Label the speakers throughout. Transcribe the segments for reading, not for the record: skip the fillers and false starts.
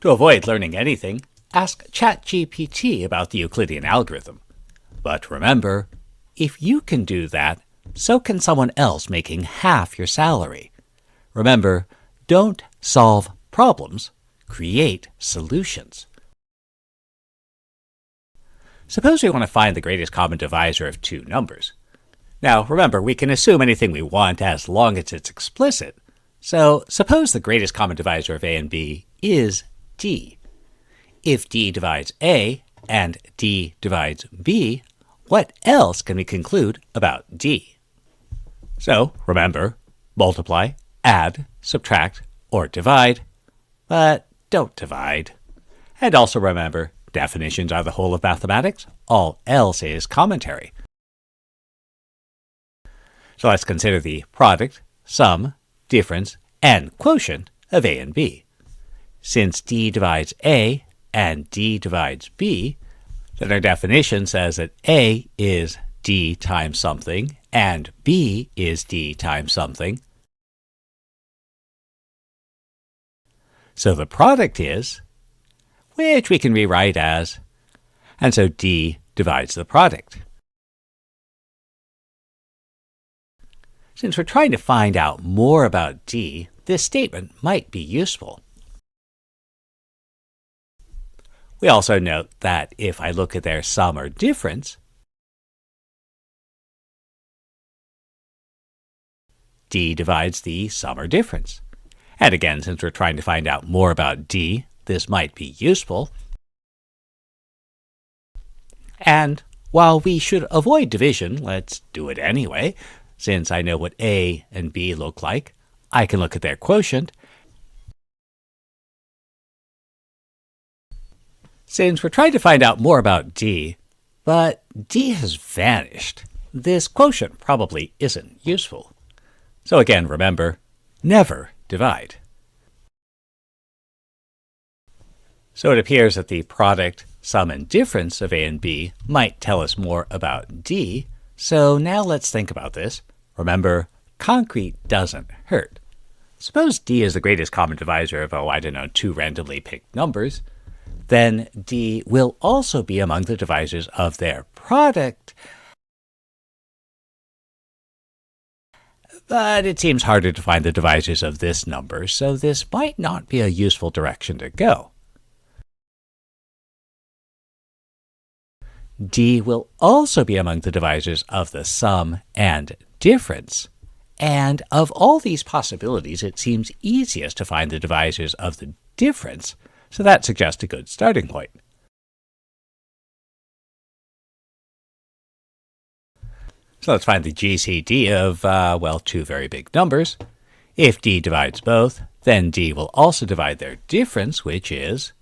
Speaker 1: To avoid learning anything, ask ChatGPT about the Euclidean algorithm. But remember, if you can do that, so can someone else making half your salary. Remember, don't solve problems, create solutions. Suppose we want to find the greatest common divisor of two numbers. Now, remember, we can assume anything we want as long as it's explicit. So, suppose the greatest common divisor of A and B is D. If D divides A and D divides B, what else can we conclude about D? So, remember, multiply, add, subtract, or divide, but don't divide. And also remember, definitions are the whole of mathematics. All else is commentary. So let's consider the product, sum, difference, and quotient of A and B. Since D divides A and D divides B, then our definition says that A is D times something and B is D times something. So the product is, which we can rewrite as, and so D divides the product. Since we're trying to find out more about D, this statement might be useful. We also note that if I look at their sum or difference, D divides the sum or difference. And again, since we're trying to find out more about D, this might be useful. And while we should avoid division, let's do it anyway. Since I know what A and B look like, I can look at their quotient. Since we're trying to find out more about D, but D has vanished, this quotient probably isn't useful. So again, remember, never divide. So it appears that the product, sum, and difference of A and B might tell us more about D. So now let's think about this. Remember, concrete doesn't hurt. Suppose D is the greatest common divisor of, two randomly picked numbers. Then D will also be among the divisors of their product. But it seems harder to find the divisors of this number, so this might not be a useful direction to go. D will also be among the divisors of the sum and difference. And of all these possibilities, it seems easiest to find the divisors of the difference, so that suggests a good starting point. So let's find the GCD of, two very big numbers. If D divides both, then D will also divide their difference, which is.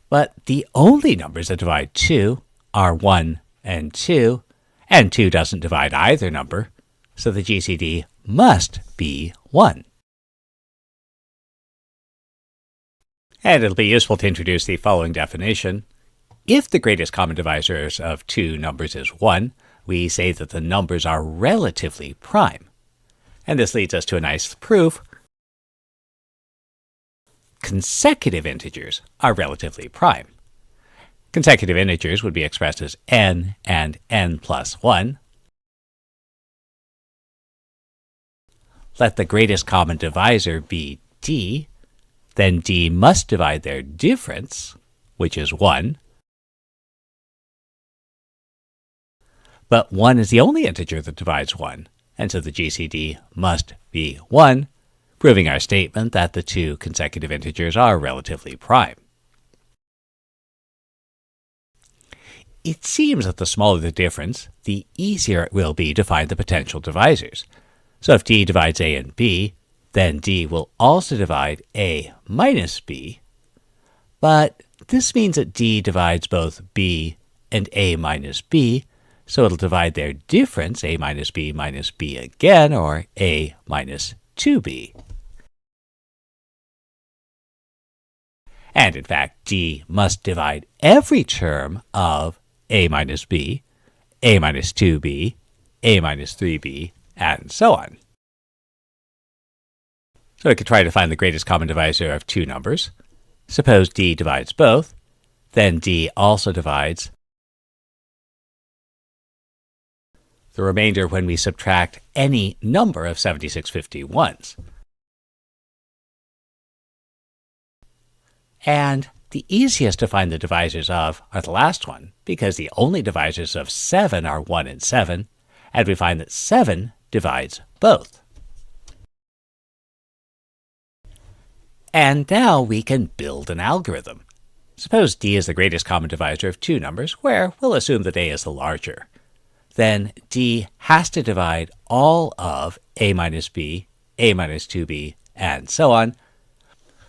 Speaker 1: But the only numbers that divide 2 are 1 and 2 doesn't divide either number, so the GCD must be 1. And it'll be useful to introduce the following definition. If the greatest common divisor of two numbers is 1, we say that the numbers are relatively prime. And this leads us to a nice proof. Consecutive integers are relatively prime. Consecutive integers would be expressed as n and n plus 1. Let the greatest common divisor be D, then D must divide their difference, which is 1. But 1 is the only integer that divides 1, and so the GCD must be 1, proving our statement that the two consecutive integers are relatively prime. It seems that the smaller the difference, the easier it will be to find the potential divisors. So if D divides A and B, then D will also divide A minus B. But this means that D divides both B and A minus B, so it'll divide their difference, A minus B again, or A minus 2B. And in fact, D must divide every term of A minus B, A minus 2B, A minus 3B, and so on. So we could try to find the greatest common divisor of two numbers. Suppose d divides both, then d also divides the remainder when we subtract any number of 7651s. And the easiest to find the divisors of are the last one, because the only divisors of 7 are 1 and 7, and we find that 7 divides both. And now we can build an algorithm. Suppose d is the greatest common divisor of two numbers, where we'll assume that a is the larger. Then d has to divide all of a minus b, a minus 2b, and so on.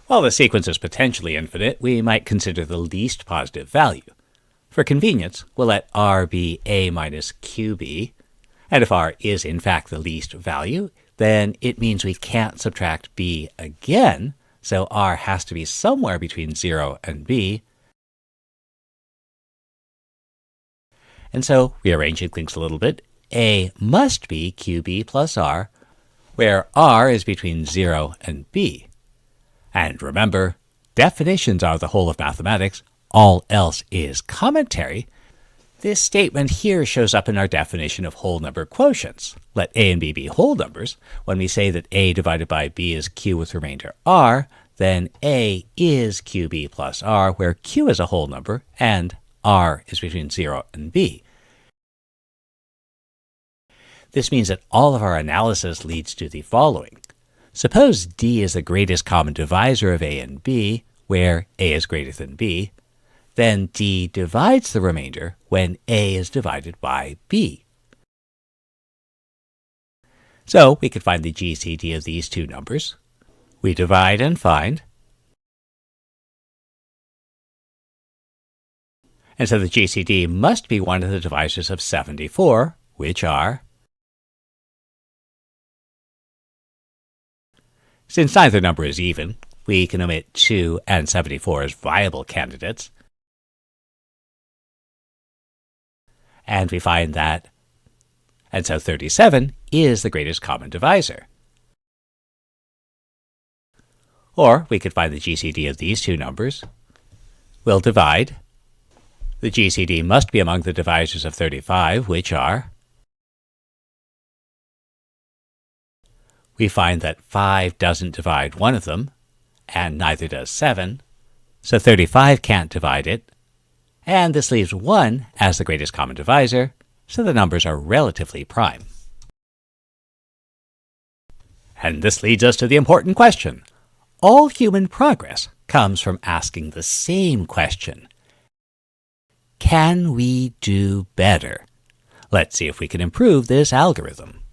Speaker 1: While the sequence is potentially infinite, we might consider the least positive value. For convenience, we'll let r be a minus qb, and if r is in fact the least value, then it means we can't subtract b again, so r has to be somewhere between 0 and b. And so, rearranging things a little bit, a must be qb plus r, where r is between 0 and b. And remember, definitions are the whole of mathematics, all else is commentary. This statement here shows up in our definition of whole number quotients. Let a and b be whole numbers. When we say that a divided by b is q with remainder r, then a is qb plus r, where q is a whole number and r is between 0 and b. This means that all of our analysis leads to the following. Suppose d is the greatest common divisor of a and b, where a is greater than b. Then d divides the remainder when a is divided by b. So we could find the GCD of these two numbers. We divide and find. And so the GCD must be one of the divisors of 74, which are... Since neither number is even, we can omit 2 and 74 as viable candidates. And we find that, and so 37 is the greatest common divisor. Or we could find the GCD of these two numbers. We'll divide. The GCD must be among the divisors of 35, which are... We find that 5 doesn't divide one of them, and neither does 7, so 35 can't divide it, and this leaves 1 as the greatest common divisor, so the numbers are relatively prime. And this leads us to the important question. All human progress comes from asking the same question. Can we do better? Let's see if we can improve this algorithm.